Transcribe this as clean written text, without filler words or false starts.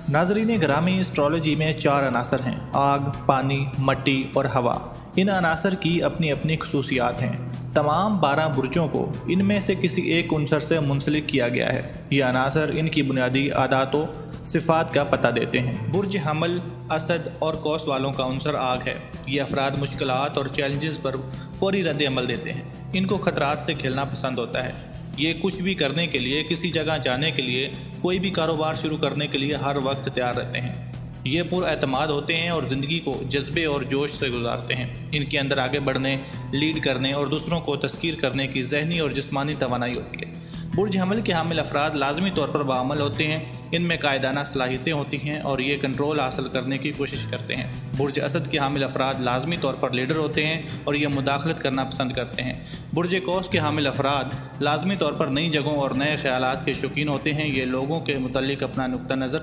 नाज़रीन ग्रामी, एस्ट्रोलॉजी में 4 अनासर हैं: आग, पानी, मिट्टी और हवा। इन अनासर की अपनी अपनी खुसूसियात हैं। तमाम 12 बुर्जों को इनमें से किसी एक उनसर से मुंसलिक किया गया है। ये अनासर इनकी बुनियादी आदातों सिफ़ात का पता देते हैं। बुर्ज हमल, असद और कौस वालों का उनसर आग है। ये अफराद मुश्किलात और चैलेंजेस पर फौरी रद्द अमल देते हैं। इनको खतरात से खेलना पसंद होता है। ये कुछ भी करने के लिए, किसी जगह जाने के लिए, कोई भी कारोबार शुरू करने के लिए हर वक्त तैयार रहते हैं। ये पुरएतमाद होते हैं और ज़िंदगी को जज्बे और जोश से गुजारते हैं। इनके अंदर आगे बढ़ने, लीड करने और दूसरों को तस्कीर करने की ज़हनी और जिस्मानी तवानाई होती है। बुर्ज हमल के हामिल अफराद लाजमी तौर पर बाअमल होते हैं। इनमें कायदाना सलाहियतें होती हैं और ये कंट्रोल हासिल करने की कोशिश करते हैं। बुर्ज असद के हामिल अफराद लाजमी तौर पर लीडर होते हैं और ये मुदाखलत करना पसंद करते हैं। बुर्ज कौस के हामिल अफराद लाजमी तौर पर नई जगहों और नए ख्यालात के शौकीन होते हैं। ये लोगों के मुतल्लिक अपना नुक्ता नज़र